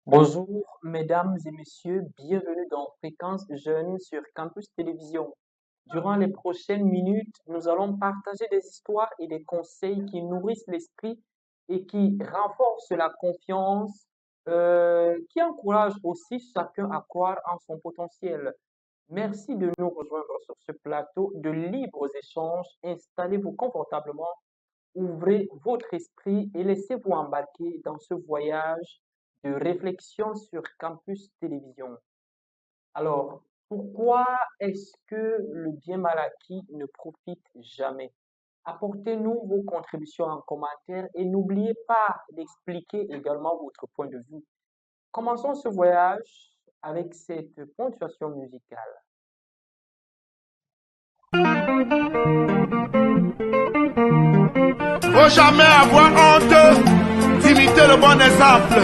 Bonjour, mesdames et messieurs, bienvenue dans Fréquence Jeunes sur Campus Télévision. Durant les prochaines minutes, nous allons partager des histoires et des conseils qui nourrissent l'esprit et qui renforcent la confiance, qui encouragent aussi chacun à croire en son potentiel. Merci de nous rejoindre sur ce plateau de libres échanges. Installez-vous confortablement. Ouvrez votre esprit et laissez-vous embarquer dans ce voyage de réflexion sur Campus Télévision. Alors, pourquoi est-ce que le bien mal acquis ne profite jamais? Apportez-nous vos contributions en commentaire et n'oubliez pas d'expliquer également votre point de vue. Commençons ce voyage avec cette ponctuation musicale. Faut jamais avoir honte d'imiter le bon exemple,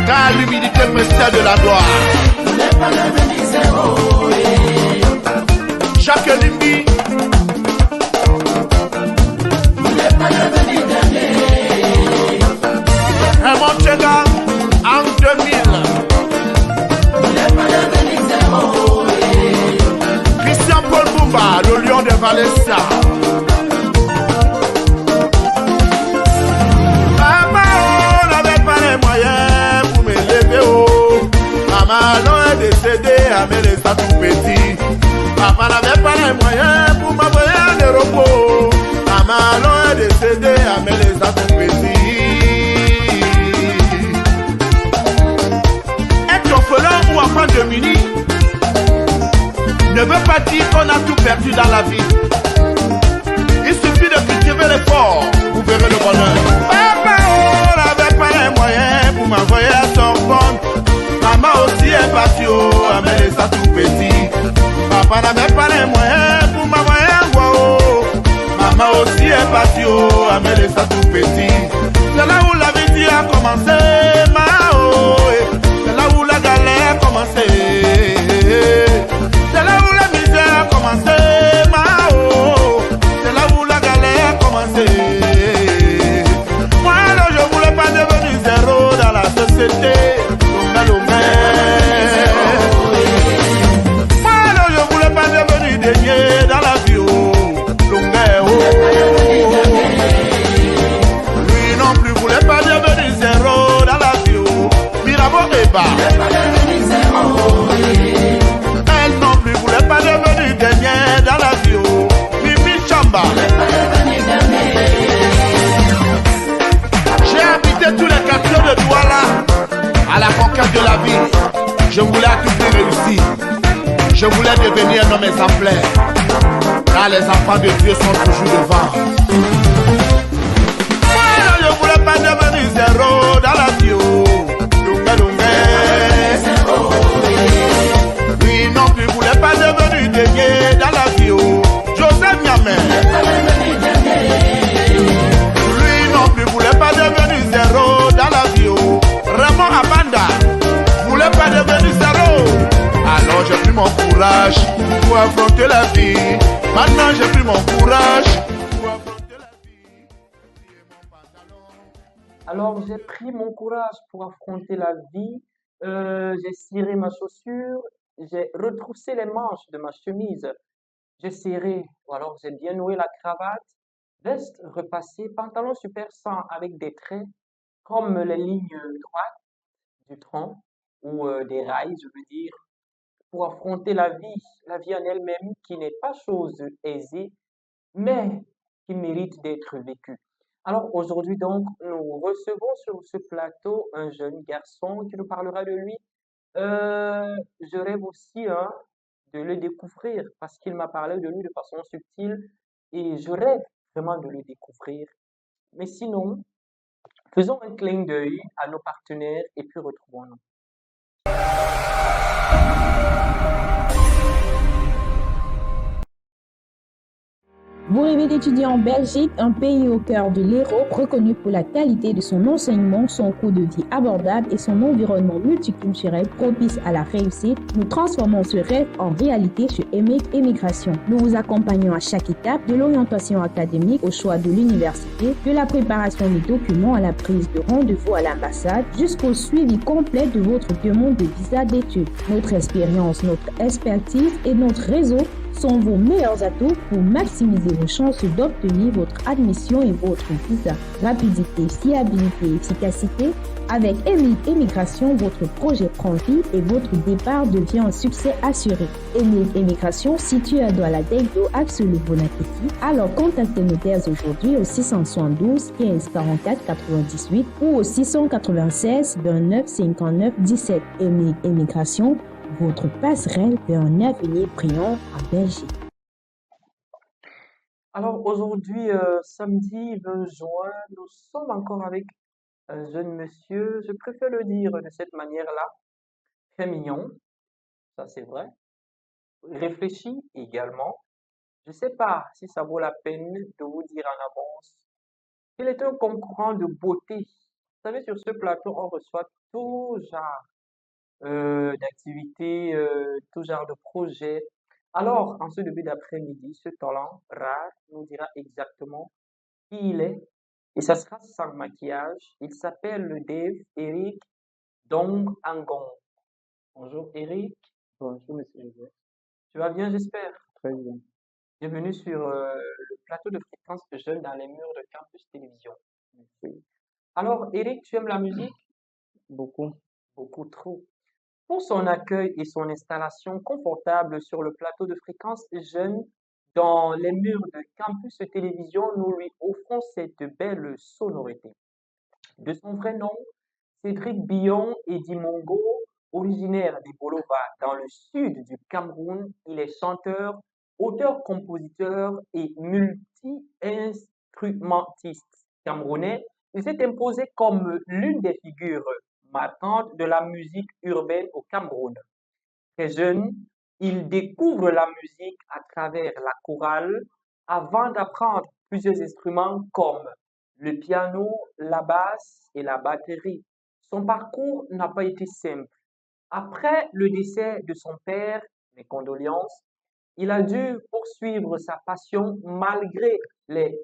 car l'humilité précède de la gloire. Jacques Limbi, Raymond Tchega en 2000, Christian Paul Bumba, le lion de Valencia. Maman est décédée, mais les a tout petit. Papa n'avait pas les moyens pour m'envoyer des repos. Maman est décédée, mais les a tout petit. Être orphelin ou enfant de mini ne veut pas dire qu'on a tout perdu dans la vie. Il suffit de cultiver l'effort, vous verrez le bonheur. Papa n'avait pas les moyens pour m'envoyer à son compte. Maman aussi est partie, mais les a tout petit. Papa n'avait pas les moyens pour m'envoyer un bois. Maman aussi est partie, mais les a tout petit. C'est là où la vie a commencé, c'est là où la galère a commencé. C'est là où la misère a commencé, c'est là où la galère a commencé. Moi alors je voulais pas devenir zéro dans la société. Dans la vie, lui non plus voulait pas devenir zéro dans la vie. Mirabeau et bas. Elle non plus voulait pas devenir dernière dans la vie. Mimi Chamba. J'ai habité tous les quartiers de Douala à la conquête de la vie. Je voulais à tout prix réussir. Je voulais devenir un homme exemplaire, car les enfants de Dieu sont toujours devant. Moi, je voulais pas devenir zéro dans la vie. Lui non plus voulait pas devenir dernier dans la vie. Joseph Niamé. Lui non plus voulait pas devenir zéro dans la vie. Raymond Abanda voulait pas devenir zéro. Alors j'ai pris mon courage pour affronter la vie. Maintenant j'ai pris mon courage pour affronter la vie. Alors, j'ai pris mon courage pour affronter la vie. J'ai ciré ma chaussure, j'ai retroussé les manches de ma chemise, j'ai serré, ou alors j'ai bien noué la cravate, veste repassée, pantalon super sang avec des traits, comme les lignes droites du tronc, ou des rails, je veux dire, pour affronter la vie en elle-même qui n'est pas chose aisée, mais qui mérite d'être vécue. Alors aujourd'hui donc, nous recevons sur ce plateau un jeune garçon qui nous parlera de lui. Je rêve aussi de le découvrir parce qu'il m'a parlé de lui de façon subtile et je rêve vraiment de le découvrir. Mais sinon, faisons un clin d'œil à nos partenaires et puis retrouvons-nous. Vous rêvez d'étudier en Belgique, un pays au cœur de l'Europe, reconnu pour la qualité de son enseignement, son coût de vie abordable et son environnement multiculturel propice à la réussite. Nous transformons ce rêve en réalité chez EMIG Immigration. Nous vous accompagnons à chaque étape, de l'orientation académique au choix de l'université, de la préparation des documents à la prise de rendez-vous à l'ambassade, jusqu'au suivi complet de votre demande de visa d'études. Notre expérience, notre expertise et notre réseau sont vos meilleurs atouts pour maximiser vos chances d'obtenir votre admission et votre visa. Rapidité, fiabilité, efficacité. Avec EMIG Immigration, votre projet prend vie et votre départ devient un succès assuré. EMIG Immigration, situé à Douala-Degdo, axe le Bonapétit. Alors contactez-nous dès aujourd'hui au 672 15 44 98 ou au 696 29 59 17. EMIG Immigration, votre passerelle vers un avenir brillant en Belgique. Alors aujourd'hui, samedi 20 juin, nous sommes encore avec un jeune monsieur, je préfère le dire de cette manière-là, très mignon, ça c'est vrai, réfléchi également. Je ne sais pas si ça vaut la peine de vous dire en avance qu'il est un concurrent de beauté. Vous savez, sur ce plateau, on reçoit tout genre d'activités, tout genre de projets. Alors, en ce début d'après-midi, ce talent rare nous dira exactement qui il est et ça sera sans maquillage. Il s'appelle le Dave Eric Dong Angon. Bonjour Eric. Bonjour, monsieur Joseph. Tu vas bien, j'espère. Très bien. Bienvenue sur le plateau de Fréquence Jeune dans les murs de Campus Télévision. Merci. Alors, Eric, tu aimes la musique? Beaucoup. Beaucoup trop. Pour son accueil et son installation confortable sur le plateau de Fréquence Jeune dans les murs de Campus Télévision, nous lui offrons cette belle sonorité. De son vrai nom, Cédric Bion Edimongo, originaire des Bolova dans le sud du Cameroun, il est chanteur, auteur-compositeur et multi-instrumentiste camerounais. Il s'est imposé comme l'une des figures marquantes de la musique urbaine au Cameroun. Très jeune, il découvre la musique à travers la chorale avant d'apprendre plusieurs instruments comme le piano, la basse et la batterie. Son parcours n'a pas été simple. Après le décès de son père, mes condoléances, il a dû poursuivre sa passion malgré les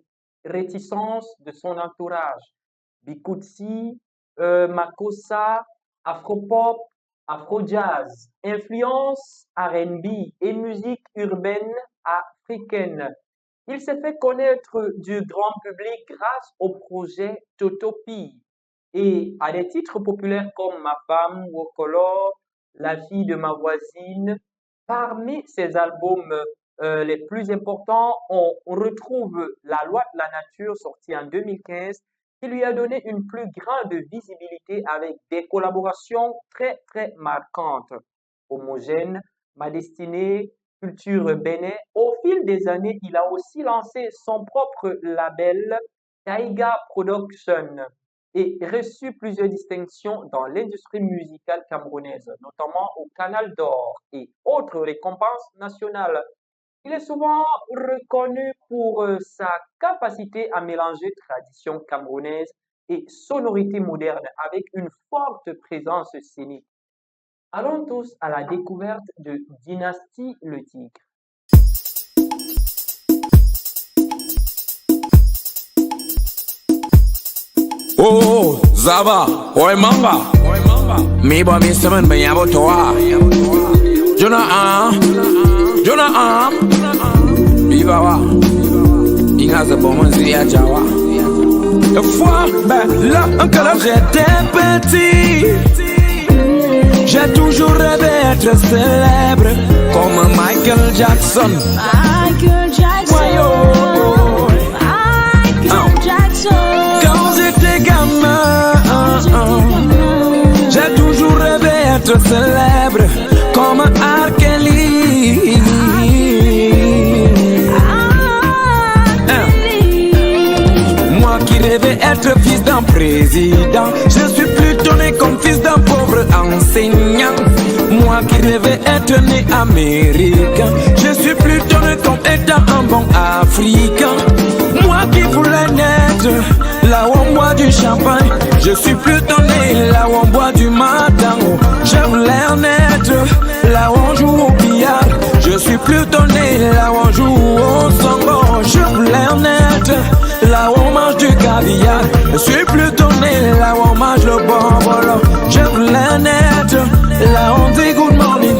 réticences de son entourage. Bikutsi, Makossa, Afropop, Afro-jazz, influence R&B et musique urbaine africaine. Il s'est fait connaître du grand public grâce au projet Totopi et à des titres populaires comme Ma femme, Wokolo, La fille de ma voisine. Parmi ses albums les plus importants, on retrouve La loi de la nature sorti en 2015 qui lui a donné une plus grande visibilité avec des collaborations très très marquantes. Homogène, Ma destinée, Culture Bénin. Au fil des années, il a aussi lancé son propre label Taiga Production et reçu plusieurs distinctions dans l'industrie musicale camerounaise, notamment au Canal d'Or et autres récompenses nationales. Il est souvent reconnu pour sa capacité à mélanger tradition camerounaise et sonorité moderne avec une forte présence scénique. Allons tous à la découverte de Dynastie le Tigre. Oh, Zaba, oi mamba. Mi ba mi semen ben yabo toa. Jonah, viva wa. Ingaza bon zia jawa. Une fois, là, quand j'étais petit, j'ai toujours rêvé d'être célèbre comme Michael Jackson. Michael Jackson. Michael Jackson. Quand j'étais gamin, j'ai toujours rêvé d'être célèbre comme R. Kelly. Moi qui rêvais être fils d'un président, je suis plutôt né comme fils d'un pauvre enseignant. Moi qui rêvé être né américain. Je suis plutôt né comme étant un bon africain. Moi qui voulais naître là où on boit du champagne, je suis plutôt né là où on boit du matango. Je voulais naître là où on joue au billard, je suis plutôt né là où on joue au sango. Je voulais naître là où on mange du caviar, je suis plutôt né là où on mange le bonbolo. Je voulais naître là où on dit good morning,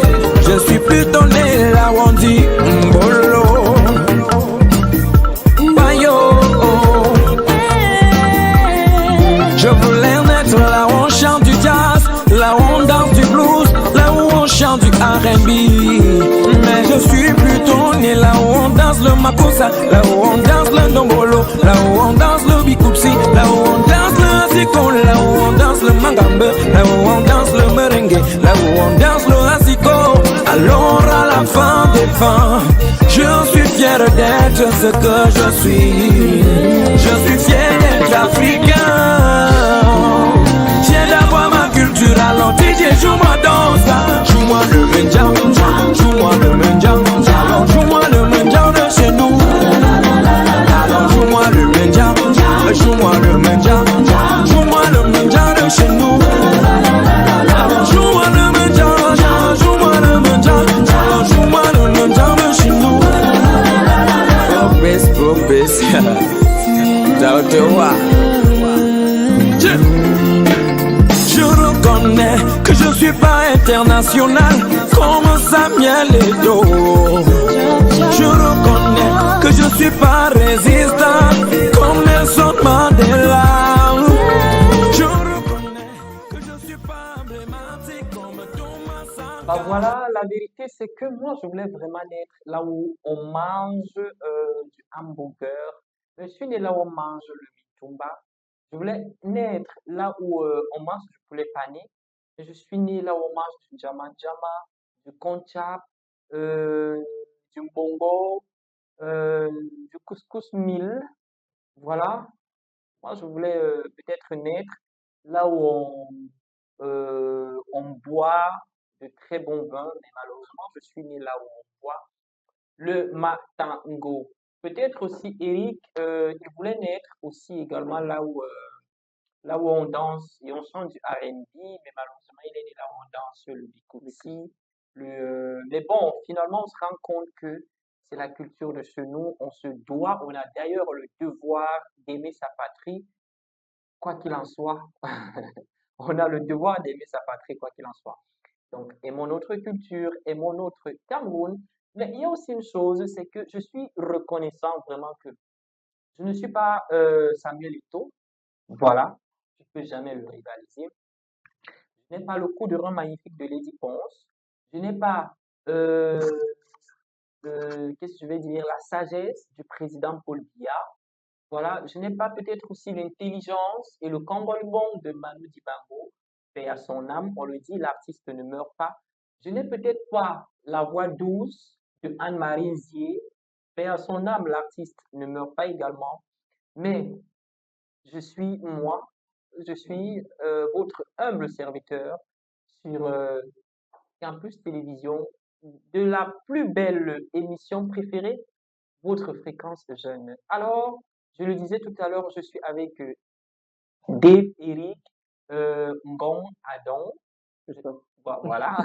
je suis plutôt né là où on dit mbolo. Je voulais naître là où on chante du jazz, là où on danse du blues, là où on chante du R&B. Mais je suis plutôt né là où on danse le makossa, là où on danse le ndombolo, là où on danse le bikupsi, là où on danse le asiko, là où on danse le mangambe, là où on danse le merengue, là où on danse le asiko. Alors à la fin des fins, je suis fier d'être ce que je suis. Je suis fier d'être africain, fier d'avoir ma culture à l'antique. Joue-moi dans ça, joue-moi le mendiant, joue-moi le mendiant, alors joue-moi le mendiant de chez nous. Alors joue-moi le mendiant, joue-moi le mendiant, joue-moi le mendiant de chez nous. Alors joue-moi le mendiant, joue-moi le mendiant, alors joue-moi le mendiant de chez nous. Popes, t'as te voir. Je reconnais que je suis pas international comme Samuel Eto'o. Je reconnais que je suis pas résistant comme Nelson Mandela. Je reconnais que je suis pas emblématique comme Thomas Sankara. Bah voilà, la vérité, c'est que moi, je voulais vraiment être là où on mange du hamburger. Je suis né là où on mange le mitumba. Je voulais naître là où on mange du poulet pané. Et je suis né là où on mange du jama jama, du konchap, euh, du bongo, du couscous mil. Voilà. Moi, je voulais peut-être naître là où on boit de très bons vins, mais malheureusement, je suis né là où on boit le matango. Peut-être aussi Eric, il voulait naître aussi également là où on danse et on chante du R&B, mais malheureusement, il est né là où on danse le bikutsi. Mais bon, finalement, on se rend compte que c'est la culture de chez nous. On se doit, on a d'ailleurs le devoir d'aimer sa patrie, quoi qu'il en soit. On a le devoir d'aimer sa patrie, quoi qu'il en soit. Donc, aimons notre culture, aimons notre Cameroun. Mais il y a aussi une chose, c'est que je suis reconnaissant vraiment que je ne suis pas Samuel Eto'o. Voilà, je ne peux jamais le rivaliser. Je n'ai pas le coup de rein magnifique de Lady Ponce. Je n'ai pas, euh, qu'est-ce que je vais dire, la sagesse du président Paul Biya. Voilà, je n'ai pas peut-être aussi l'intelligence et le bon de Manu Dibango. Paix à son âme, on le dit, l'artiste ne meurt pas. Je n'ai peut-être pas la voix douce de Anne-Marie Zier. Paix à son âme, l'artiste ne meurt pas également. Mais je suis moi, je suis votre humble serviteur sur Campus Télévision, de la plus belle émission préférée, votre fréquence jeune. Alors, je le disais tout à l'heure, je suis avec Dave, Eric, Ngong, Adam. C'est ça. Voilà.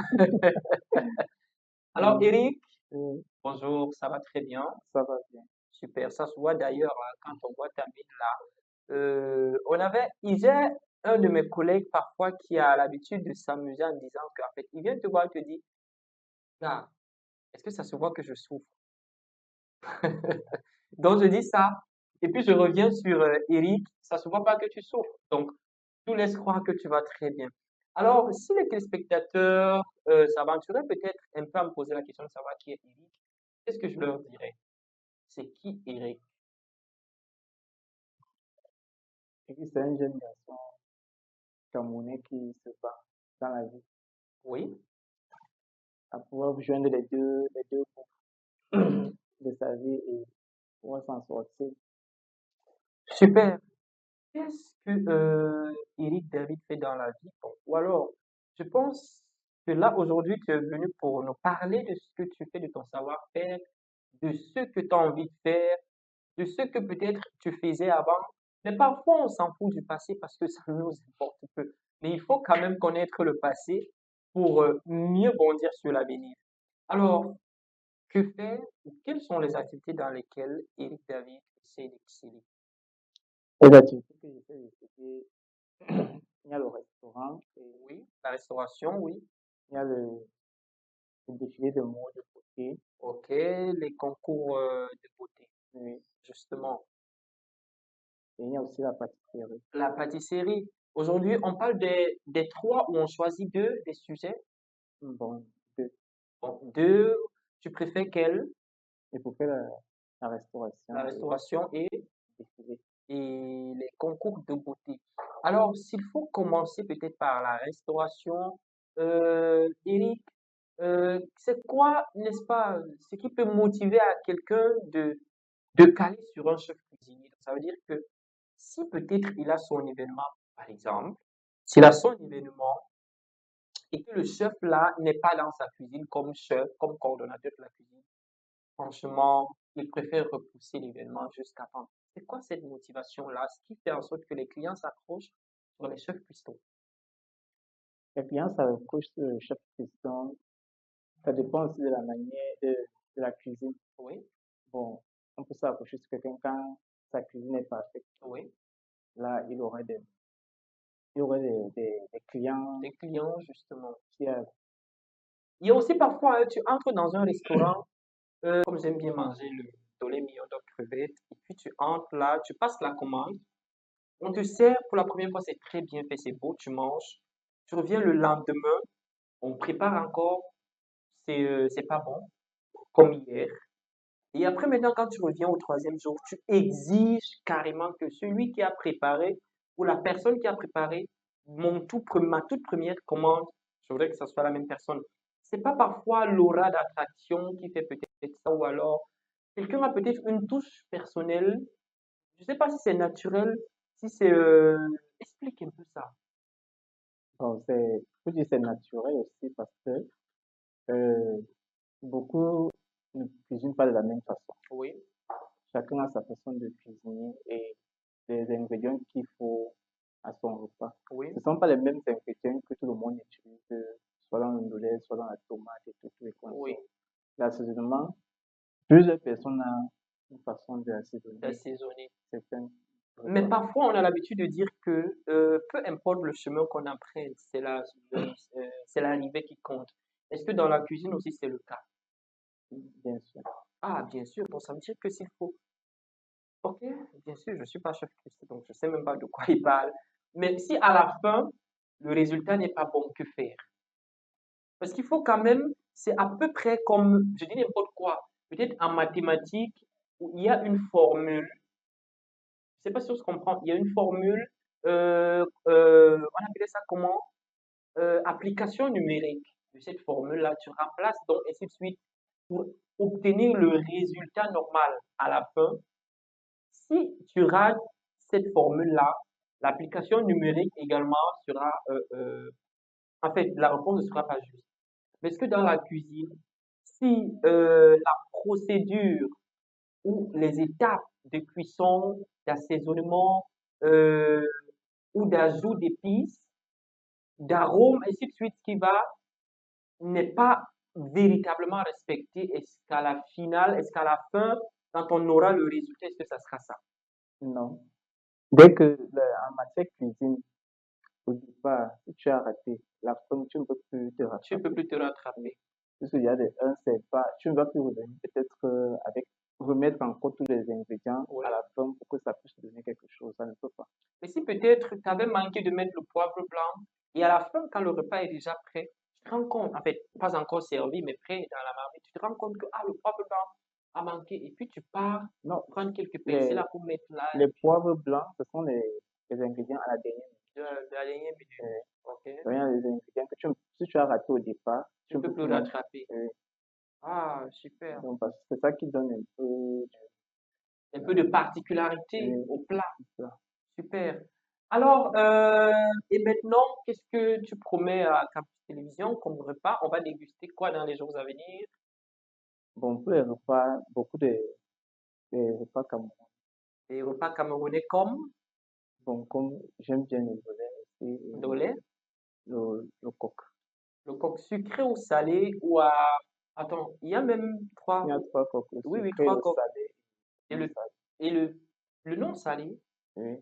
Alors, Eric, Euh, bonjour, ça va très bien. Ça va bien. Super. Ça se voit d'ailleurs quand on voit ta mine là. Il y a un de mes collègues parfois qui a l'habitude de s'amuser en disant qu'en fait, il vient te voir et te dit, gars, est-ce que ça se voit que je souffre? Donc, je dis ça. Et puis, je reviens sur Eric, ça se voit pas que tu souffres. Donc, tout laisse croire que tu vas très bien. Alors, si les téléspectateurs s'aventuraient peut-être un peu à me poser la question de savoir qui est Eric, qu'est-ce que je leur dirais? C'est qui Eric? Et puis, c'est un jeune garçon camerounais qui se bat dans la vie Oui, à pouvoir joindre les deux bouts de sa vie et pouvoir s'en sortir. super. Qu'est-ce que Eric David fait dans la vie? Bon, ou alors, je pense que là, aujourd'hui, tu es venu pour nous parler de ce que tu fais, de ton savoir-faire, de ce que tu as envie de faire, de ce que peut-être tu faisais avant. Mais parfois, on s'en fout du passé parce que ça nous importe peu. Mais il faut quand même connaître le passé pour mieux bondir sur l'avenir. Alors, que faire ou quelles sont les activités dans lesquelles Eric David essaie d'exceller? Les activités que j'essaie d'essayer, il y a le restaurant, et Oui, la restauration, oui. il y a le défilé de mode côté, Ok, les concours de beauté, et justement. il y a aussi la pâtisserie. La pâtisserie. Aujourd'hui, on parle des trois ou on choisit deux des sujets. Bon, deux. Bon, deux, tu préfères quel? Et pour faire la La restauration restauration et défilé. et les concours de beauté. Alors, s'il faut commencer peut-être par la restauration, Eric, c'est quoi, n'est-ce pas, ce qui peut motiver à quelqu'un de caler sur un chef cuisinier? Ça veut dire que si peut-être il a son événement, par exemple, s'il a son événement et que le chef là n'est pas dans sa cuisine comme chef, comme coordonnateur de la cuisine, franchement, il préfère repousser l'événement jusqu'à temps. C'est quoi cette motivation-là? Ce qui fait en sorte que les clients s'accrochent sur les chefs cuistots. Et puis, ça coach le chef cuisson. Ça dépend aussi de la manière de la cuisine. Oui, Bon, on peut s'accrocher sur quelqu'un quand sa cuisine est parfaite. oui. Là, il aurait des clients Des clients, justement. qui a, Il y a aussi parfois, tu entres dans un restaurant, comme j'aime bien manger le dolé mignon de crevettes, et puis tu entres là, tu passes la commande, on te sert pour la première fois, c'est très bien fait, c'est beau, tu manges, tu reviens le lendemain, on prépare encore, c'est pas bon, comme hier. Et après, maintenant, quand tu reviens au troisième jour, tu exiges carrément que celui qui a préparé ou la personne qui a préparé ma toute première commande, je voudrais que ce soit la même personne. C'est pas parfois l'aura d'attraction qui fait peut-être ça, ou alors quelqu'un a peut-être une touche personnelle. Je sais pas si c'est naturel, si c'est... explique un peu ça. bon, faut dire c'est naturel aussi parce que euh, beaucoup ne cuisinent pas de la même façon. Oui, Chacun a sa façon de cuisiner et les ingrédients qu'il faut à son repas. oui, Ce ne sont pas les mêmes ingrédients que tout le monde utilise, soit dans le lait, soit dans la tomate et tout les oui, consorts. L'assaisonnement, plusieurs personnes ont une façon d'assaisonner d'assaisonner. certains Mais repas. parfois, on a l'habitude de dire que peu importe le chemin qu'on emprunte, c'est l'arrivée qui compte. Est-ce que dans la cuisine aussi c'est le cas? Bien sûr. Ah, bien sûr, donc ça veut dire que s'il faut. Ok, bien sûr, je suis pas chef cuistot, donc je sais même pas de quoi il parle. Mais si à la fin, le résultat n'est pas bon, que faire? Parce qu'il faut quand même, c'est à peu près comme, je dis n'importe quoi, peut-être en mathématiques, où il y a une formule. Je sais pas si on se comprend. Il y a une formule, on appelait ça comment? Application numérique de cette formule-là. Tu remplaces donc ainsi de suite pour obtenir le résultat normal à la fin. Si tu rates cette formule-là, l'application numérique également sera, en fait, la réponse ne sera pas juste. Mais est-ce que dans la cuisine, si la procédure ou les étapes de cuisson, d'assaisonnement euh, ou d'ajout d'épices, d'arômes, ainsi de suite, qui va n'est pas véritablement respecté, est-ce qu'à la finale, est-ce qu'à la fin, quand on aura le résultat, est-ce que ça sera ça? Non. Dès que en matière cuisine, au départ, si tu as raté, la fin, tu ne peux plus te Tu ne peux rattraper. plus te rattraper. Puisqu'il y a un, c'est pas, tu ne vas plus revenir peut-être avec remettre encore tous les ingrédients Ouais. à la fin pour que ça puisse donner quelque chose. Ça ne peut pas. Mais si peut-être tu avais manqué de mettre le poivre blanc et à la fin, quand le repas est déjà prêt, tu te rends compte, en fait, pas encore servi, mais prêt dans la marmite, tu te rends compte que ah, le poivre blanc a manqué et puis tu pars Non, prendre quelques pincées les, là pour mettre là les poivres blancs, ce sont les ingrédients à la dernière de la dernière minute. minute. Ok. Il y a des ingrédients que si tu as raté au départ, Tu tu ne ne peux peux plus plus même. rattraper. euh, Ah, super. donc, parce que c'est ça qui donne un peu Un peu de particularité euh, au plat. ça. Super. Alors, et maintenant, qu'est-ce que tu promets à Campus Télévision comme repas? On va déguster quoi dans les jours à venir? Bon, pour les repas, beaucoup de repas camerounais. Des repas camerounais comme Bon, comme j'aime bien le volet aussi, et le lait, le coq. le coq sucré ou salé ou à... Attends, il y a même Il trois... y a trois coques, le Oui, oui, sucré, trois le coqs. salé et Et le le, salé. et le non salé, Oui.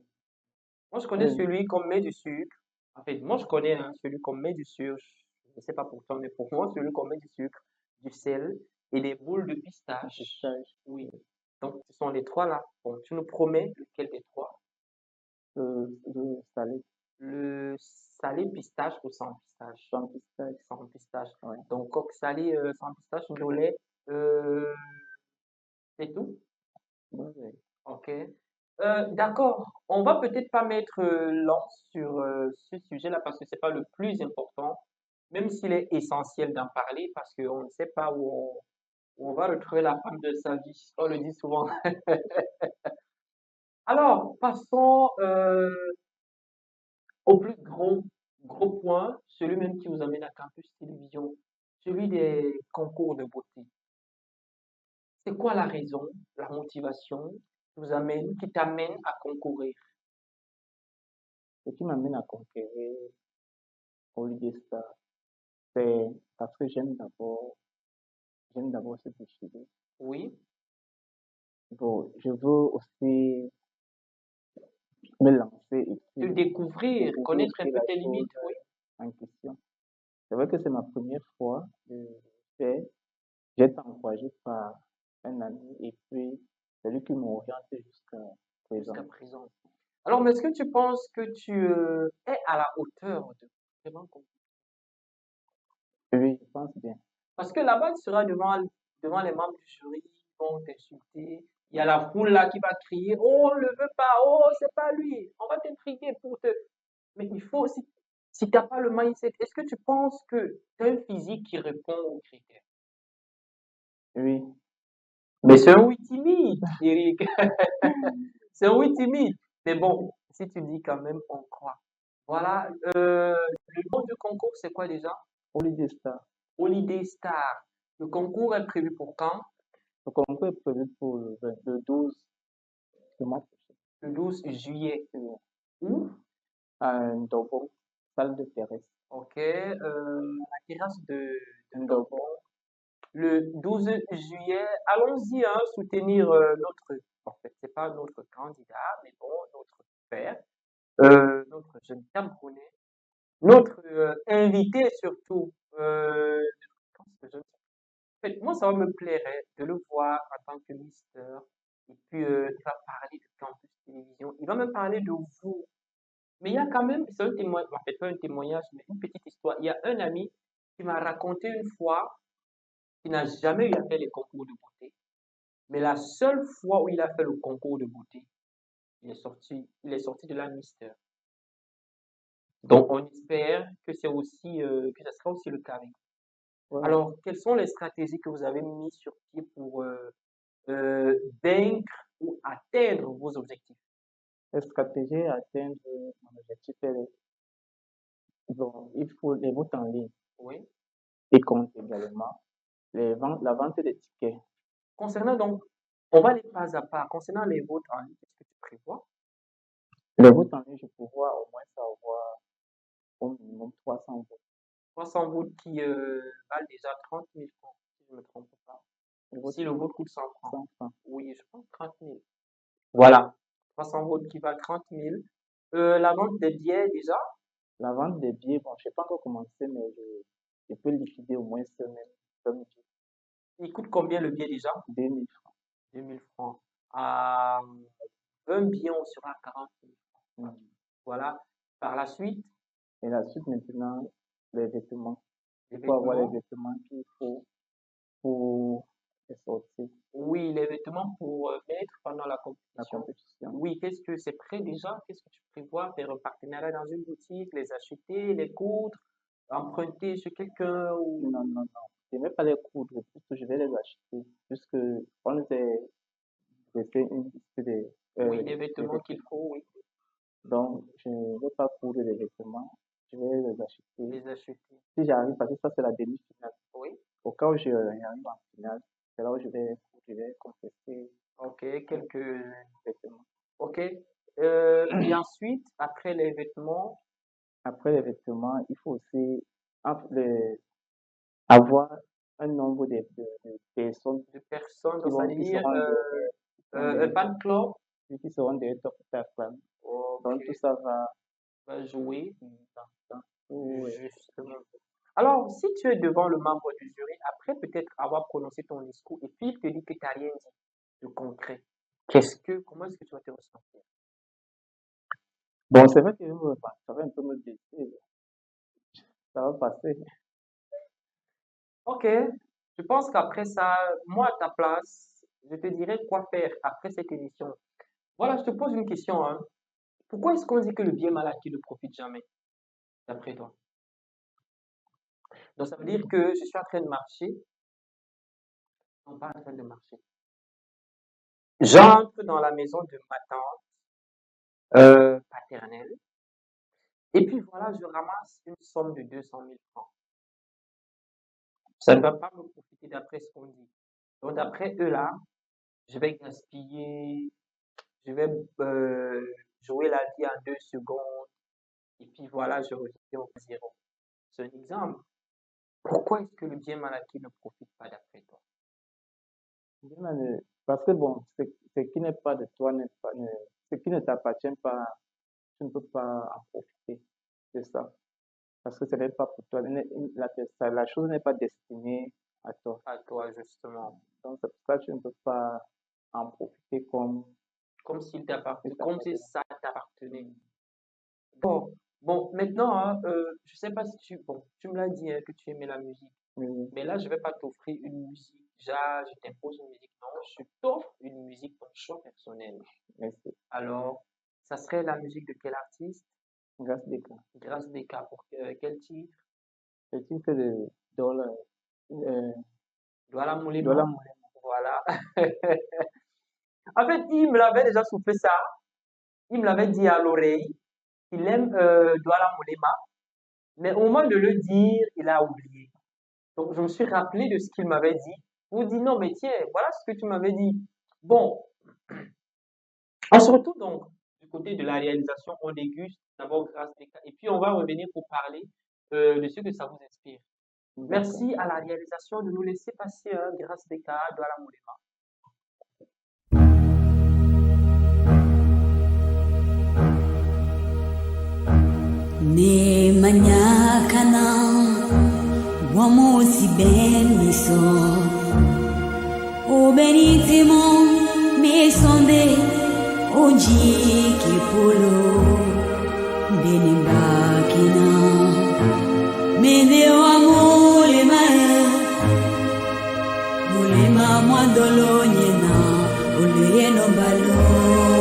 moi je Et connais celui qu'on met du sucre. En fait, moi je connais hein, celui qu'on met du sucre. Je ne sais pas pour toi, mais pour moi, celui qu'on met du sucre, du sel et des boules de le pistache. pistache, Oui. Donc, ce sont les trois là. Bon, tu nous promets lequel des trois? le salé, Le salé pistache ou sans pistache? sans pistache. Sans pistache. Ouais. Donc, coque salé sans pistache, le lait, euh, c'est tout? Ouais, ouais. Ok. D'accord. On va peut-être pas mettre lent sur ce sujet-là parce que c'est pas le plus important, même s'il est essentiel d'en parler parce qu'on ne sait pas où on va retrouver la femme de sa vie. On le dit souvent. Alors, passons au plus gros point, celui même qui vous amène à Campus Télévision, celui des concours de beauté. C'est quoi la raison, la motivation qui t'amène à concourir? Ce qui m'amène à conquérir Holiday Star, c'est parce que j'aime d'abord ce défilé. Oui, Bon, je veux aussi me lancer et te puis découvrir, découvrir connaître un aussi peu la tes chose limites, oui. en question. C'est vrai que c'est ma première fois que je fais. J'ai été encouragé par un ami et puis c'est lui qui m'oriente jusqu'à Jusqu'à présent. présent. Alors, mais est-ce que tu penses que tu es à la hauteur de vraiment Oui, je pense bien. parce que là-bas, tu seras devant les membres du jury, ils vont t'insulter. Il y a la foule là qui va crier, oh, on ne le veut pas, oh, c'est pas lui. On va t'intriguer pour te. Mais il faut aussi, si tu n'as pas le mindset, est-ce que tu penses que tu as un physique qui répond aux critères? Oui, Mais c'est un oui timide, Eric. C'est un oui timide. Mais bon, si tu dis quand même, on croit. Voilà. Le nom du concours, c'est quoi déjà? Holiday Star. Holiday Star. Le concours est prévu pour quand? Le concours est prévu pour le 12 du mois prochain. Le 12 juillet. Oui. Où? À Ndobo, salle de terrasse. Ok. La terrasse de Ndobo, Ndobo. Le 12 juillet, allons-y, hein, soutenir notre, en fait, c'est pas notre candidat, mais bon, notre père, notre jeune Camerounais, notre invité surtout. Comment est-ce que je- En fait, moi, ça va me plairait de le voir en tant que mister. Et puis, il va parler de Campus Télévision. Il va me parler de vous. Mais il y a quand même, c'est un témoignage, en fait, pas un témoignage, mais une petite histoire. Il y a un ami qui m'a raconté une fois qu'il n'a jamais eu à faire les concours de beauté. Mais la seule fois où il a fait le concours de beauté, il est sorti de la Mister. Donc, on espère que c'est aussi, que ça sera aussi le cas avec vous. ouais. Alors, quelles sont les stratégies que vous avez mises sur pied pour vaincre ou atteindre vos objectifs? La stratégie à atteindre mon objectif est, bon, il faut les ventes en ligne Oui. et compte également la vente des tickets. Concernant donc, on va aller pas à pas. Concernant les votes en ligne, qu'est-ce que tu prévois? Les votes en ligne, je pourrais au moins avoir au minimum 300 votes. 300 votes qui valent déjà 30 000 francs, si je ne me trompe pas. Les votes Si le vote coûte 100 francs. 100 francs. Oui, je pense 30 000. Voilà. 300 votes qui valent 30 000. La vente des billets déjà, La vente des billets, bon, je n'ai pas encore commencé, mais je peux liquider au moins ce billet. il coûte combien le billet déjà? 2000 francs. 2000 francs. À 20 billets, on sera à 40 000 francs. Mm. Voilà. Par la suite, Et la suite maintenant, les vêtements. les Il faut avoir les vêtements. vêtements qu'il faut pour les sorties, Oui, les vêtements pour mettre pendant la la compétition. compétition. Oui, qu'est-ce que c'est prêt déjà? Qu'est-ce que tu prévois? Faire un partenariat dans une boutique, les acheter, les coudre, emprunter chez quelqu'un ou... Non, non, non. Je ne vais pas les coudre, puisque je vais les acheter. Puisque on nous a laissé une liste Oui, des les vêtements qu'il vêtements. faut, oui. Donc, je ne vais pas coudre les vêtements, je vais les acheter. Les acheter. Si j'arrive, parce que ça, c'est la demi-finale. Oui. Au cas où j'arrive en finale, c'est là où je vais contester Ok, les quelques. vêtements. Ok. Et ensuite, après les vêtements, Après les vêtements, il faut aussi avoir un nombre de personnes de personnes, qui c'est-à-dire seront un derrière, fan club. qui seront derrière ta flamme. Donc, Ok, tout ça va va jouer. dans tout. Justement. Alors, si tu es devant le membre du jury, après peut-être avoir prononcé ton discours, et puis il te dit que tu n'as rien dit de concret, comment est-ce que tu vas te ressentir? Bon, c'est vrai que ça va un peu me blesser. Ça va passer. Ok, je pense qu'après ça, moi à ta place, je te dirais quoi faire après cette émission. Voilà, je te pose une question, hein. Pourquoi est-ce qu'on dit que le bien mal acquis ne profite jamais, d'après toi? Donc ça veut dire que je suis en train de marcher, non pas en train de marcher. J'entre dans la maison de ma tante paternelle, et puis voilà, je ramasse une somme de 200 000 francs. Ça ne va pas me profiter d'après ce qu'on dit. Donc d'après eux là, je vais gaspiller, je vais jouer la vie en 2 secondes, et puis voilà, je reviens au zéro. C'est un exemple. Pourquoi est-ce que le bien mal acquis ne profite pas d'après toi? Parce que bon, ce qui n'est pas de toi, ce qui ne t'appartient pas, tu ne peux pas en profiter de ça. Parce que ce n'est pas pour toi. La chose n'est pas destinée à toi. À toi, justement. Donc, c'est pour ça que tu ne peux pas en profiter Comme s'il t'appartenait, si ça comme si t'appartenait. ça t'appartenait. Bon, maintenant, hein, je sais pas si tu me l'as dit hein, que tu aimais la musique, Oui, mais là, je vais pas t'offrir une musique. Déjà, je t'impose une musique. Non, je t'offre une musique, ton choix personnel. merci. Alors, ça serait la musique de quel artiste? Grâce des cas. Grâce des cas. Pour quel titre? Le titre de Dollar, Douala Moulema. Dollar Moulin. Voilà. En fait, il me l'avait déjà soufflé ça. Il me l'avait dit à l'oreille. Il aime Douala Moulema. Mais au moment de le dire, il a oublié. Donc, je me suis rappelé de ce qu'il m'avait dit. Je me dis, non, mais tiens, voilà ce que tu m'avais dit. Bon, on se retrouve donc du côté de la réalisation. On déguste d'abord grâce des cas. Et puis, on va revenir pour parler de ce que ça vous inspire. D'accord. Merci à la réalisation de nous laisser passer grâce des cas de la Moulema. Ne manyakana wamosi beniso obenitimo misonde ojiki polo benibakina mene wa mulema mwadolo nyena oluyeno balongelese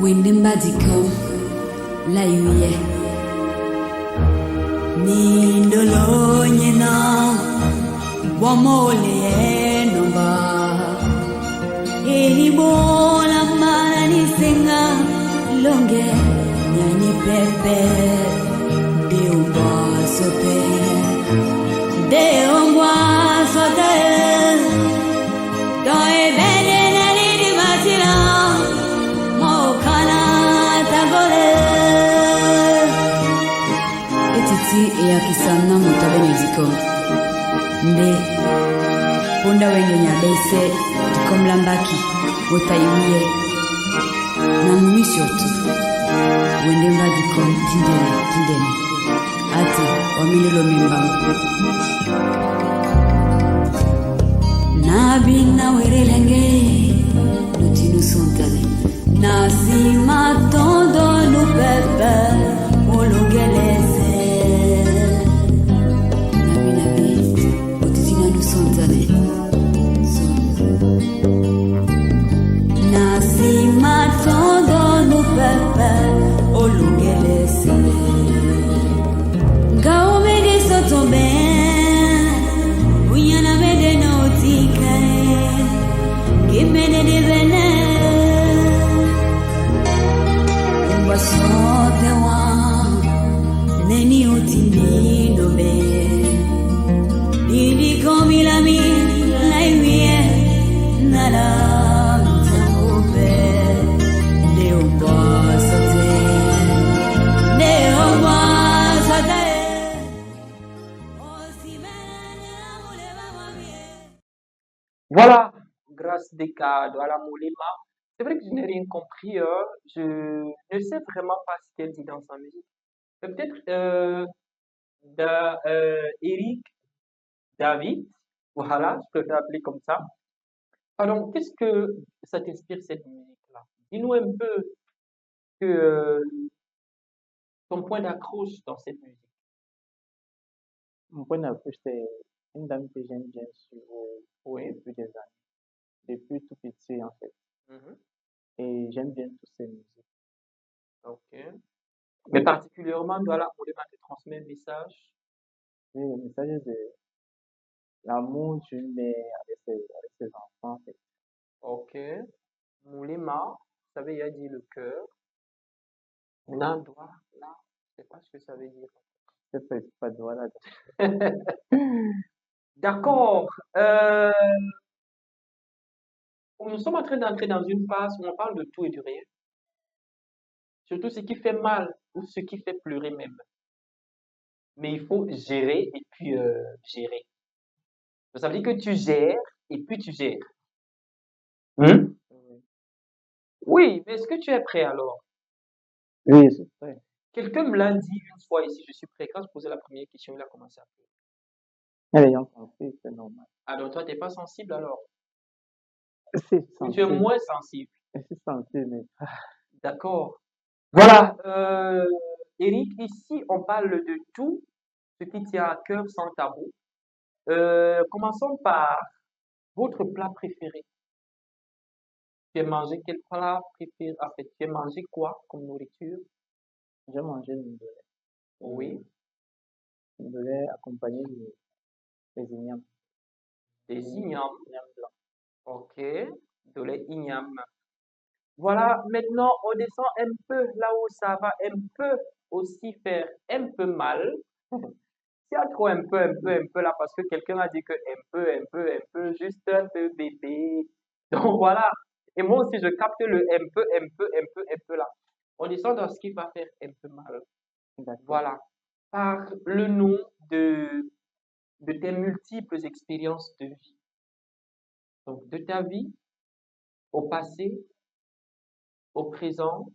Windembadiko la yuye Nindolo nyena Wamole nomba Eni bona mana nisenga Longe nyani pepe Deumba sope Deumba sote Doe bene nani di matina Etiti eyakisana motabeneziko nde punda wenyonya bese tikomlambaki wotaiwie na mumi surtout wende mbadiko tindene ate wamenelo membangu nabi na werelenge lutinu sontale Nasima todo no pepe olongelese Nabi otitina no sontane Nasima todo no pepe olongelese Gao me de soto ben Unyana me de notika Kimene de vene sotewa neni utini nobe Didi komilami laimie nala mtamupe Deo basote Deo basote Voilà, grâce des cadres à la Moulema. C'est vrai que je n'ai rien compris, je ne sais vraiment pas ce qu'elle dit dans sa musique. Mais peut-être Eric David, voilà, je peux l'appeler comme ça. Alors, qu'est-ce que ça t'inspire cette musique-là? Dis-nous un peu que, ton point d'accroche dans cette musique. Mon point d'appui, c'est une dame que j'aime bien suivre Oui. depuis des années, depuis tout petit en fait. Mhm. Et j'aime bien toutes ses musiques. Ok. Mais particulièrement, voilà, Moulema te transmet un message. Oui, le message de l'amour d'une mère avec ses enfants en fait. Ok. Moulema, ça veut dire le cœur. Nandoua, là, je sais pas ce que ça veut dire. C'est pas de voilà. D'accord. Nous sommes en train d'entrer dans une phase où on parle de tout et de rien. Surtout ce qui fait mal ou ce qui fait pleurer même. Mais il faut gérer et puis gérer. Ça veut dire que tu gères et puis tu gères. Hmm? Oui, Oui, mais est-ce que tu es prêt alors? oui, c'est vrai. Quelqu'un me l'a dit une fois ici, je suis prêt. Quand je posais la première question, il a commencé à pleurer. Elle ayant compris, c'est normal. Alors toi, tu n'es pas sensible alors? C'est Ou tu es sensible, moins sensible? c'est sensible, mais D'accord. Voilà, Eric, ici, on parle de tout ce qui tient à cœur sans tabou. Commençons par votre plat préféré. Tu as mangé quel plat préféré? En fait, tu as mangé quoi comme nourriture? j'ai mangé le Oui, ndolé accompagné des ignames, des ignames. ignames blancs. Ok, de lait igname. Voilà, maintenant, on descend un peu là où ça va un peu aussi faire un peu mal. Il y a trop un peu là, parce que quelqu'un a dit que un peu, juste un peu bébé. Donc voilà. Et moi aussi, je capte le un peu là. On descend dans ce qui va faire un peu mal. D'accord. Voilà. Par le nom de tes multiples expériences de vie. Donc, de ta vie au passé, au présent,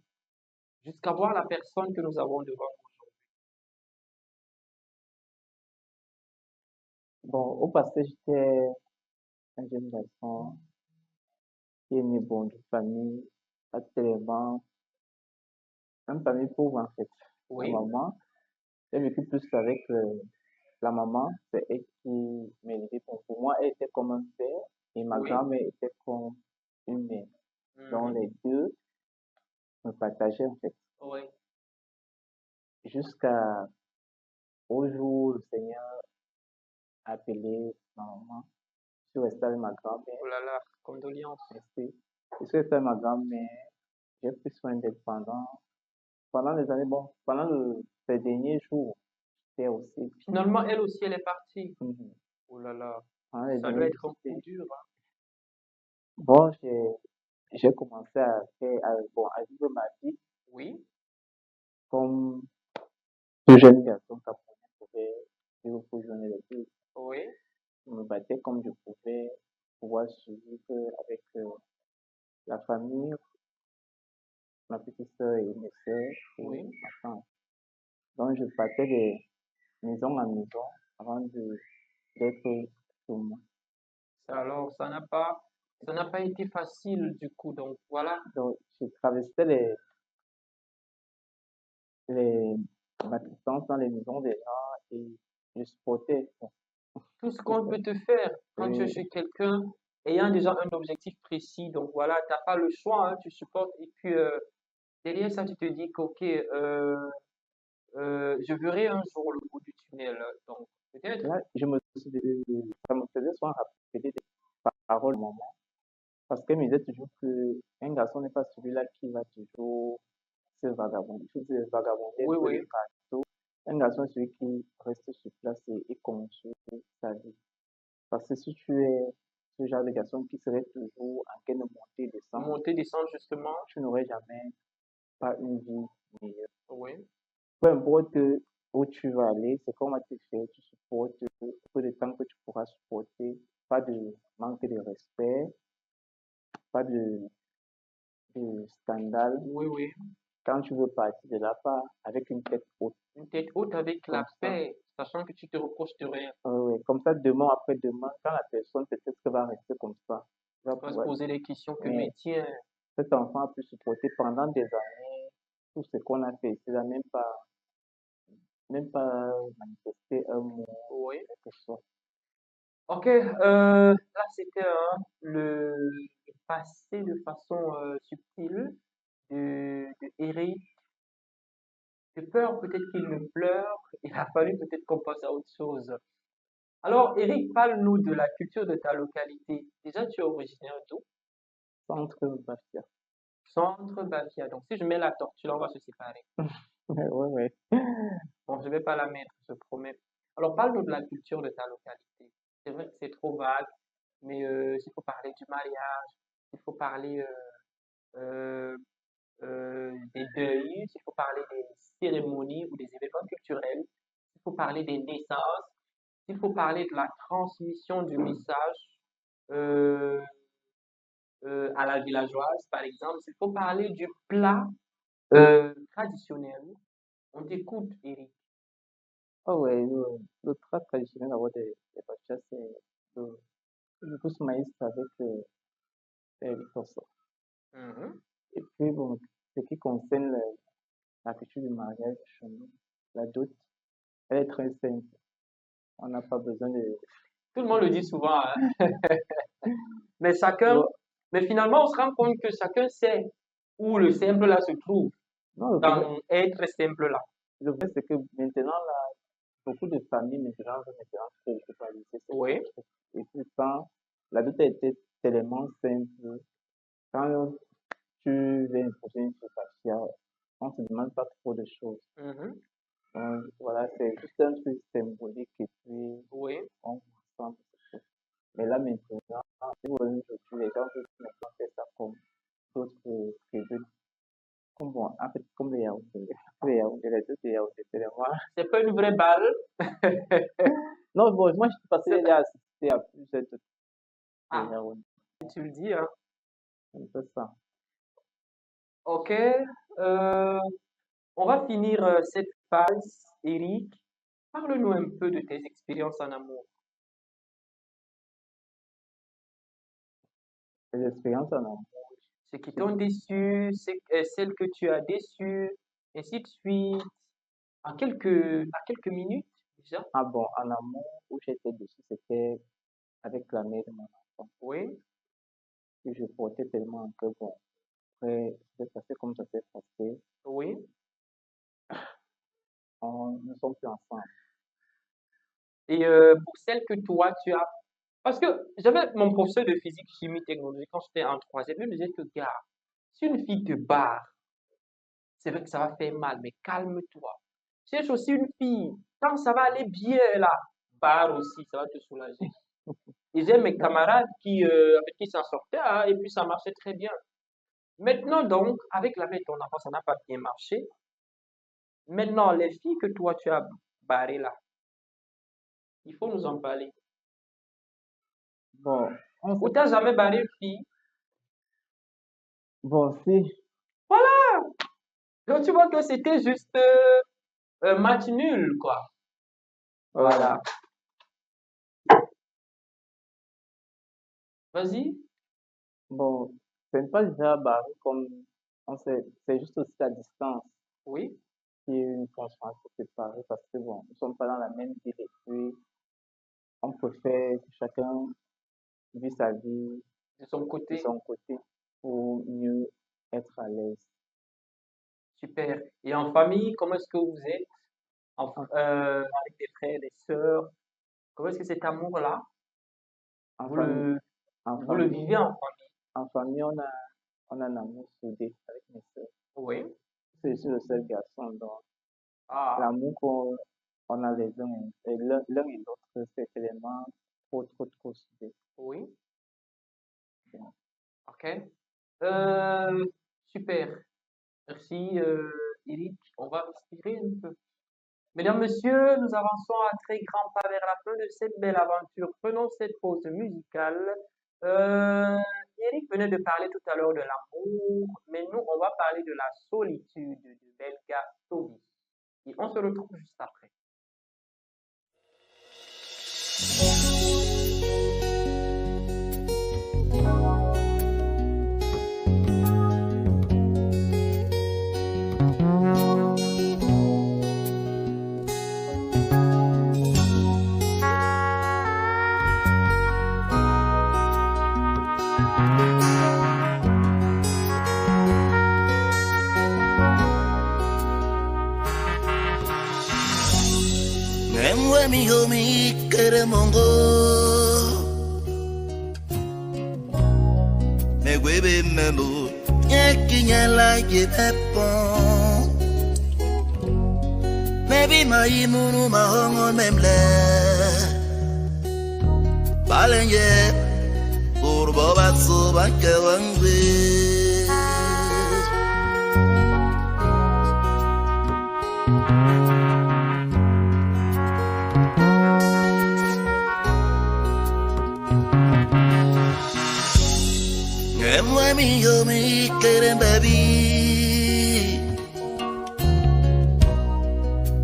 jusqu'à voir la personne que nous avons devant nous. Bon, au passé, j'étais un jeune garçon qui aimait bon de famille, actuellement, une famille pauvre en fait. Ma Oui, maman, j'ai vécu plus avec la maman, c'est elle qui m'élevait. Bon, pour moi, elle était comme un père et ma oui. grand-mère était comme une mère. Donc Mhm. les deux me partageaient en fait. Oui. Jusqu'à au jour où le Seigneur a appelé ma maman. Je suis resté avec ma grand-mère. Oh là là, condoléances. Resté. Je suis resté avec ma grand-mère. J'ai pris soin d'elle pendant les années, bon, pendant ces derniers jours, j'étais aussi. Finalement, elle aussi, elle est partie. Mhm. Oh là là, Pendant les ça doit derniers être jours, un coup dur, hein. bon, j'ai commencé à faire, bon, à vivre ma vie Oui, comme tout jeune garçon camerounais pouvait vivre pour journée de vie. oui, Je me battais comme je pouvais pouvoir survivre avec la famille, ma petite soeur et mes soeurs et oui. ma femme. Donc, je partais de maison en maison avant d'être chez moi. Alors, ça n'a pas été facile du coup. Donc voilà, Donc, je traversais les, ma distance dans les maisons des gens et je supportais. Bon, tout ce c'est qu'on ça. peut te faire quand tu es Oui, chez quelqu'un ayant déjà un objectif précis. Donc voilà, tu n'as pas le choix, hein, tu supportes. Et puis derrière ça, tu te dis qu'ok, je verrai un jour le bout du tunnel. Donc peut-être, là, ça me faisait souvent rappeler des paroles de maman parce qu'elle me disait toujours que un garçon n'est pas celui-là qui va toujours se vagabonder, il faut se vagabonder un Oui, peu oui. de partout. Un garçon, celui qui reste sur place et construit sa vie. Parce que si tu es ce genre de garçon qui serait toujours en train de monter et descendre, Monter, descendre, justement. tu n'aurais jamais pas une vie meilleure. Oui. Peu importe où tu vas aller, c'est comment tu fais, tu supportes peu de temps que tu pourras supporter, pas de manque de respect, pas de scandale. Oui, oui. Quand tu veux partir de là, pas avec une tête haute, Une tête haute avec la comme ça. paix, sachant que tu te reproches de rien. Ouais, comme ça, demain après demain, quand la personne peut-être que va rester comme ça, tu vas Tu vas se pouvoir dire, poser des questions que, mais mais tiens, cet enfant a pu supporter pendant des années tout ce qu'on a fait. Il n'a même pas manifesté un mot, oui. quelque chose. Ok, là c'était le passé de façon subtile de Eric. De peur peut-être qu'il ne pleure, il a fallu peut-être qu'on passe à autre chose. Alors, Eric, parle-nous de la culture de ta localité. Déjà, tu es originaire d'où? Centre Bastia. Centre Bafia. Donc, si je mets la tortue, là, on va se séparer. Ouais, ouais, ouais. Bon, je ne vais pas la mettre, je promets. Alors, parle-nous de la culture de ta localité. C'est vrai que c'est trop vague, mais s'il faut parler du mariage, s'il faut parler euh, des deuils, s'il faut parler des cérémonies ou des événements culturels, s'il faut parler des naissances, s'il faut parler de la transmission du message euh, à la villageoise, par exemple, s'il faut parler du plat traditionnel, on t'écoute, Eric. Ah ouais, le plat traditionnel d'abord des Bastia, c'est le couscous maïs avec le poisson. Mhm. Et puis, bon, ce qui concerne la culture du mariage chez nous, la dot, elle est très simple. On n'a pas besoin de... Tout le monde le dit souvent, hein. Mais chacun, Bon, mais finalement, on se rend compte que chacun sait où le simple là se trouve, non, dans être simple là. le vrai, c'est que maintenant, là, beaucoup de familles maintenant veulent maintenant tropicaliser cette Oui. chose. Et puis, quand la dot a été tellement simple, quand tu viens imposer une focaccia, on ne se demande pas trop de choses. Mhm. Donc, voilà, c'est juste un truc symbolique et puis Oui. on ressent quelque chose. Mais là, maintenant, si vous voyez aujourd'hui, les gens veulent maintenant faire ça comme d'autres prévus. Comme bon, en fait, comme les yaourts, les yaourts, les deux des yaourts, c'est vraiment... C'est pas une vraie balle. Non, bon, moi, je suis passé C'est- déjà assister à plusieurs de ces Ah, yaourts. tu le dis, hein. C'est un peu ça. Ok. euh, on va finir cette phase, Eric. Parle-nous un peu de tes expériences en amour. Les expériences en amour. Ceux qui t'ont déçu, celles que tu as déçues, ainsi de suite. À quelques minutes, déjà. Ah bon, en amour, où j'étais dessus, c'était avec la mère de mon enfant. Oui. Que je portais tellement que bon, après, c'est passé comme ça s'est passé. Oui. On ne sommes plus ensemble. Et pour celles que toi, tu as. Parce que j'avais mon professeur de physique, chimie, technologie, quand j'étais en troisième, il me disait que, gars, si une fille te barre, c'est vrai que ça va faire mal, mais calme-toi. Cherche aussi une fille. Quand ça va aller bien là, barre aussi, ça va te soulager. Et j'ai mes camarades avec qui ça sortait, hein, et puis ça marchait très bien. Maintenant donc, avec la mère de ton enfant, ça n'a pas bien marché. Maintenant, les filles que toi tu as barrées là, il faut nous en parler. Bon, on Ou s'est- t'as jamais barré une fille? bon, si, Voilà! Donc tu vois que c'était juste un match nul, quoi. euh, Voilà. Vas-y. bon, c'est pas déjà barré comme, c'est juste aussi la distance Oui, qui est une constante pour séparer parce que bon, nous sommes pas dans la même ville et puis on préfère que chacun vit sa vie de son de côté. son côté pour mieux être à l'aise. Super. Et en famille, comment est-ce que vous êtes? En, Avec des frères, des sœurs. Comment est-ce que cet amour-là, en vous famille, le, en vous le vivez famille, en famille? en famille, on a un amour soudé avec mes sœurs. Oui. je suis le seul garçon, donc Ah, l'amour qu'on a les uns et l'un et l'autre, c'est tellement trop soudé. oui, Bien. ok. Euh, super. Merci, Eric. On va respirer un peu. Mesdames, Messieurs, nous avançons à très grands pas vers la fin de cette belle aventure. Prenons cette pause musicale. Euh, Eric venait de parler tout à l'heure de l'amour, mais nous, on va parler de la solitude de Belga Toby. Et on se retrouve juste après. Memwe mi yomi kere mongo Megwebe membu Nyekinyala yepepon Mebi maimunu mahongo memle Balenye Urbo batsu banke wangwe Emwe mi yomi kere baby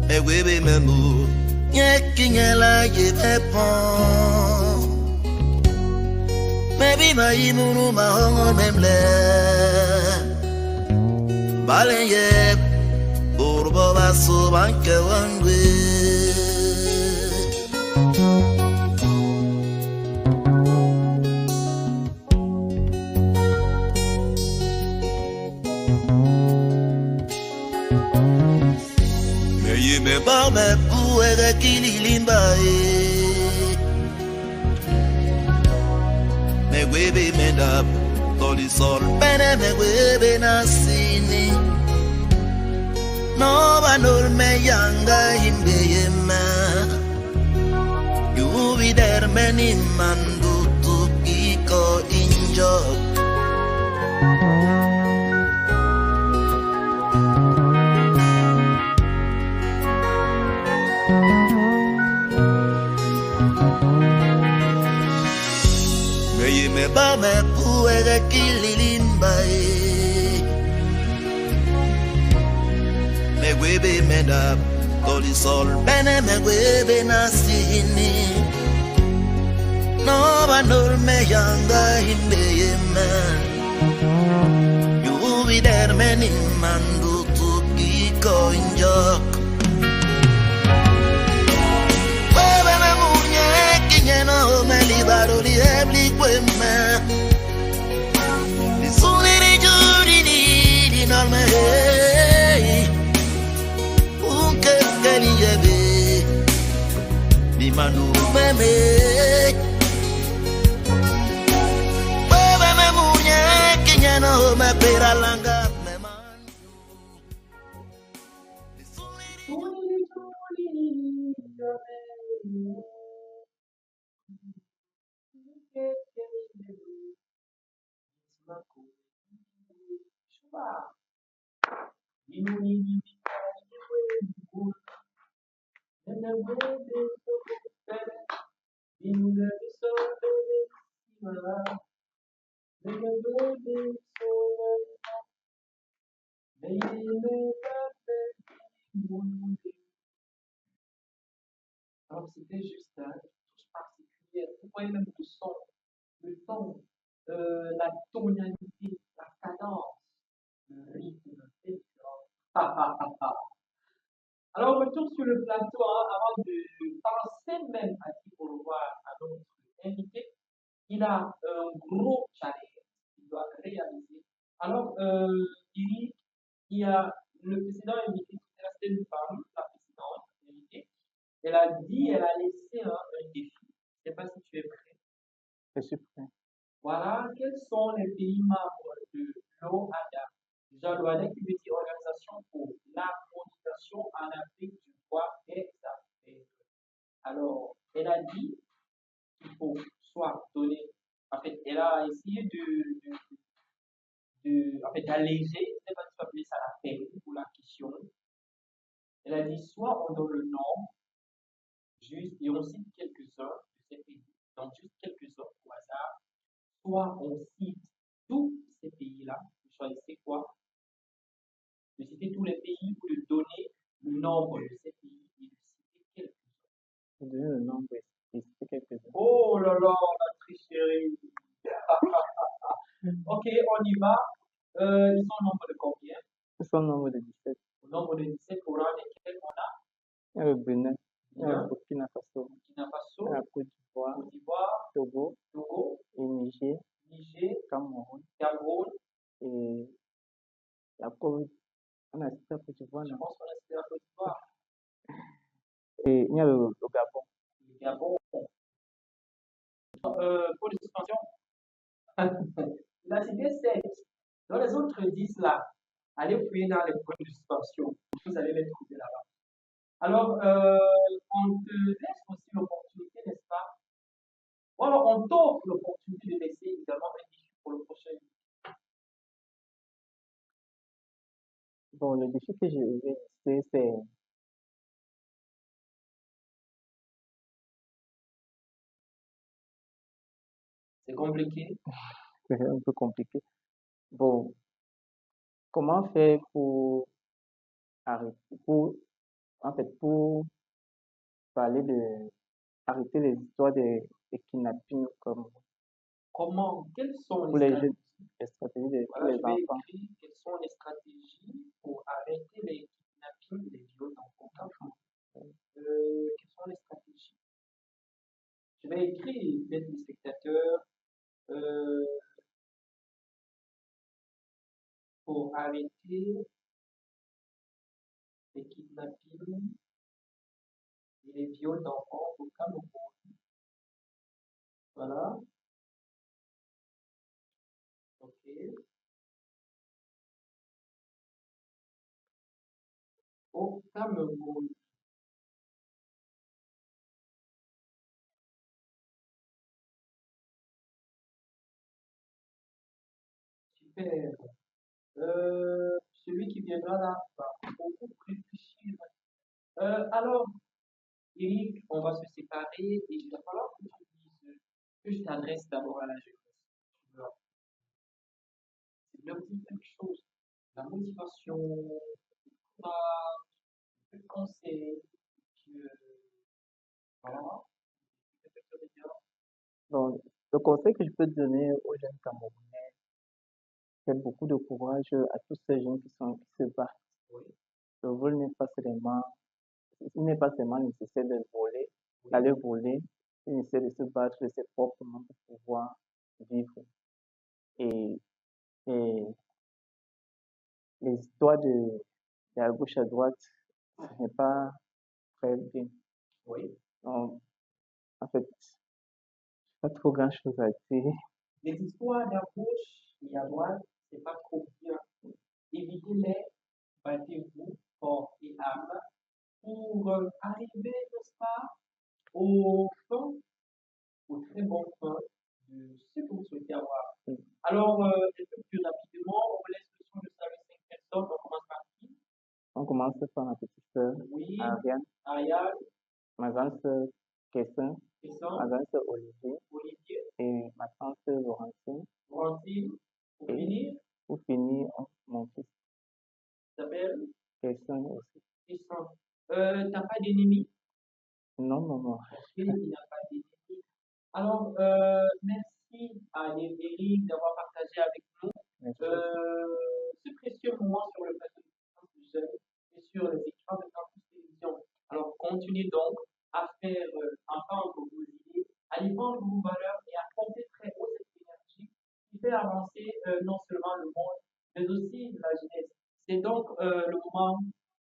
Megwebe membu Nyekinyala yepepon Maybe my imunu mahongo memle Balenye Urbo basu banke wangwe Me barbe puere kililimba Me webe mendap Toli sol pene me webe nasini No banul me yanga himbe yema Yuvi dermeni mandu tu iko injok Me ba me puere kililimba Me webe menda Toli sol bene me webe nasini No banul me yanga himbe yema Yuvi dermeni mandu tu iko injok Webe me munye kinyeno me libaro li ebli kweme Li suni li juri li nalme Unke keni yebe Li manu meme Webe me munye kinyeno me pera langa me manju Li suni Alors, c'était juste une touche particulière. Vous voyez même le ton, la tonalité, la cadence, le rythme, etc. Alors, retour sur le plateau, hein, avant de penser même à dire au revoir à notre invité. Il a un gros challenge qu'il doit réaliser. Alors, il y a le précédent invité, c'était une femme, la précédente invitée. Elle a laissé un défi. Je ne sais pas si tu es prêt. Je suis prêt. Voilà, quels sont les pays membres de l'OADA? Jalouadec qui veut dire Organisation pour l'harmonisation en Afrique du droit des affaires. Alors, elle a dit qu'il faut soit donner, en fait, elle a essayé en fait, d'alléger, je ne sais pas si tu peux appeler ça la peine ou la question. Elle a dit soit on donne le nom, juste, et on cite quelques-uns de ces pays, donc juste quelques-uns au hasard, soit on cite tous ces pays-là, vous choisissez quoi? De citer tous les pays ou de donner le nombre de ces pays et de citer quelques-uns. Donner le nombre et citer quelques-uns. Oh là là, la tricherie! Ok, on y va. Ils sont au nombre de combien? Ils sont au nombre de 17. Au nombre de 17, pour lesquels on a Il y a le Bénin, il y a le Bénin, Burkina Faso, Burkina Faso, il y a la Côte d'Ivoire, Côte d'Ivoire, Togo Togo, et Niger, Niger, Cameroun Cameroun. et la Côte. On a cité la Côte d'Ivoire, Je non? pense qu'on a cité la Côte d'Ivoire. Et il y a le Gabon. Le Gabon. Pour les suspensions, il a cité 7. Dans les autres 10 là, allez fouiller dans les points de suspension. Vous allez les trouver là-bas. Alors, on te laisse aussi l'opportunité, n'est-ce pas? Ou alors, on t'offre l'opportunité de laisser également un défi pour le prochain. Bon, le défi que je vais lister, C'est compliqué. c'est un peu compliqué. Bon, comment faire pour arrêter, en fait, pour parler arrêter les histoires de kidnapping comme Comment, quelles sont pour les les stratégies? jeunes, les stratégies pour Voilà, les je vais enfants. écrire quelles sont les stratégies pour arrêter les kidnappings, les viols d'enfants. Quelles sont les stratégies? Je vais écrire, peut-être les spectateurs, euh, pour arrêter les kidnappings et les viols d'enfants au Cameroun. Voilà, ok. Au Cameroun. Super. Celui qui viendra là va beaucoup réfléchir. Alors, Eric, on va se séparer et il va falloir que tu dises, que je t'adresse d'abord à la jeunesse. Tu vois, c'est de leur dire quelque chose. La motivation, le courage, le conseil, que, voilà, c'est ce que je veux dire. Donc, le conseil que je peux donner aux jeunes Camerounais, c'est beaucoup de courage à tous ces jeunes qui se battent. Oui, Le vol n'est pas seulement, il n'est pas seulement nécessaire de voler, oui, d'aller voler, il est nécessaire de se battre de ses propres mains pour pouvoir vivre. Et, et les histoires de la gauche à droite, ce n'est pas très bien. oui. Donc, en fait, pas trop grand-chose à dire. Les histoires d'à gauche et à droite, c'est pas trop bien. Évitez-les, battez-vous corps et âme pour arriver, n'est-ce pas, au fin, au très bon fin de ce que vous souhaitez avoir. Alors, un peu plus rapidement, on vous laisse le soin de saluer 5 personnes. On commence par qui? On commence par ma petite sœur, Oui, Ariane, Ariane, ma grande sœur, Kessin, ma Christian, grande sœur, Olivier, Olivier, et ma tante Laurentine. Laurentine. Pour Et finir, pour finir, mon fils, Isabelle, Kessin aussi. Christian. T'as pas d'ennemis? Non, non, non. Ok, il n'y a pas d'ennemis. Alors, merci à Eric d'avoir partagé avec nous Merci. ce précieux moment sur le plateau de jeunes et sur les écrans de campus télévision. Alors, continuez donc à faire entendre vos idées, à y vendre vos valeurs et à porter très haut cette énergie qui fait avancer non seulement le monde, mais aussi la jeunesse. C'est donc le moment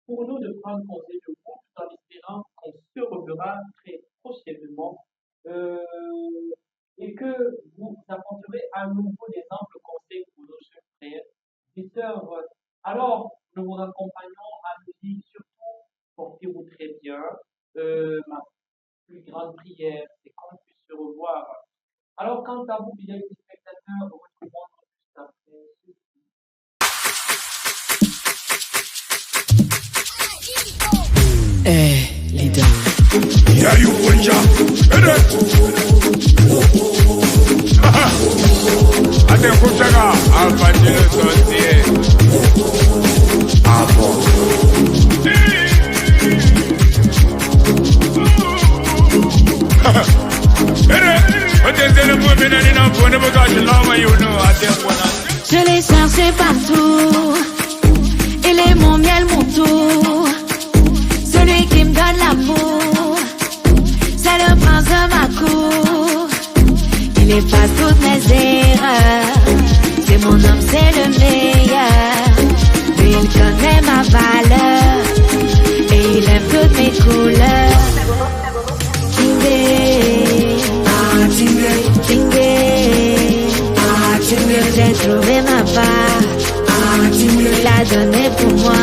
pour nous de prendre congé de vous tout en espérant qu'on se reverra très prochainement et que vous apporterez à nouveau des amples conseils pour nos jeunes frères et sœurs Alors, nous vous accompagnons à musique, surtout portez-vous très bien. Ma plus grande prière, c'est qu'on puisse se revoir. Alors, quant à vous, fidèles spectateurs, retrouvons-nous juste après. Leader. Yeah, you wenja. Ate kutaka alfajiri sotie. Apo. Je l'ai cherché partout, il est mon miel, mon tour, celui qui me donne l'amour, c'est le prince de ma cour. Il efface toutes mes erreurs, c'est mon homme, c'est le meilleur. Lui il connaît ma valeur, et il aime toutes mes couleurs. J'ai trouvé ma part, il a donné pour moi.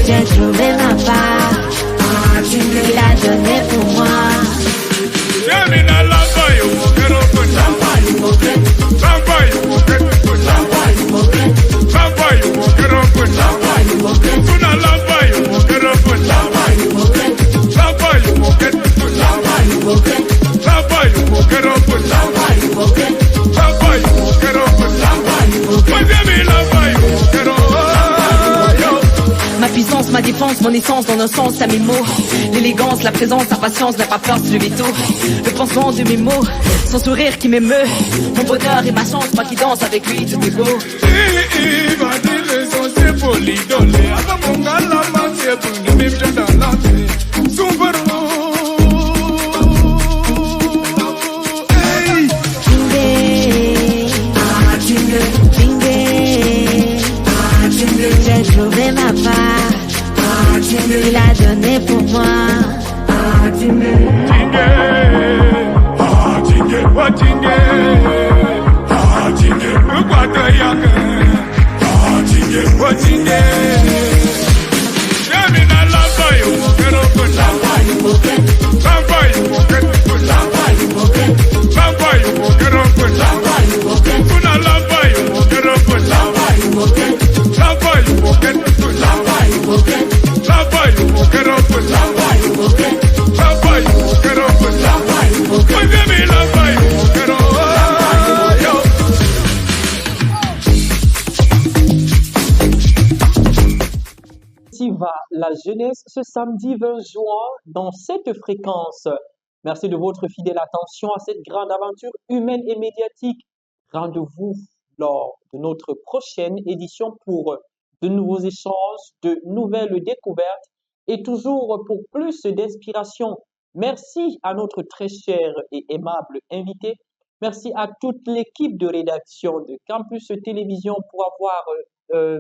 J'ai trouvé ma part, il a donné pour moi. Ma puissance, ma défense, mon essence, dans un sens, à mes mots. L'élégance, la présence, la patience, n'a pas peur de se lever tôt. Le pansement de mes mots, son sourire qui m'émeut. Mon bonheur et ma chance, moi qui danse avec lui, tout est beau. J'ai trouvé ma part, il a donné pour moi. Va la jeunesse ce samedi 20 juin dans cette fréquence. Merci de votre fidèle attention à cette grande aventure humaine et médiatique. Rendez-vous lors de notre prochaine édition pour de nouveaux échanges, de nouvelles découvertes et toujours pour plus d'inspiration. Merci à notre très cher et aimable invité. Merci à toute l'équipe de rédaction de Campus Télévision pour avoir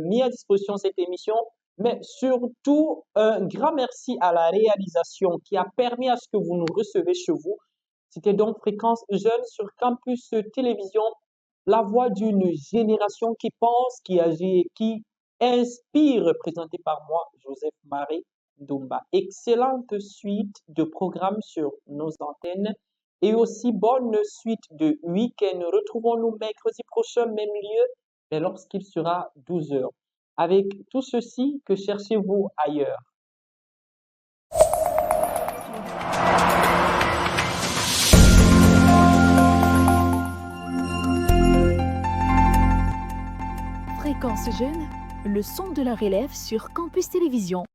mis à disposition cette émission. Mais surtout, un grand merci à la réalisation qui a permis à ce que vous nous recevez chez vous. C'était donc Fréquence Jeune sur Campus Télévision, la voix d'une génération qui pense, qui agit, qui inspire, présentée par moi, Joseph Marie Dumba. Excellente suite de programmes sur nos antennes et aussi bonne suite de week-end. Retrouvons-nous mercredi prochain, même lieu, mais lorsqu'il sera 12 heures. Avec tout ceci, que cherchez-vous ailleurs? Fréquence Jeune, le son de la relève sur Campus Télévision.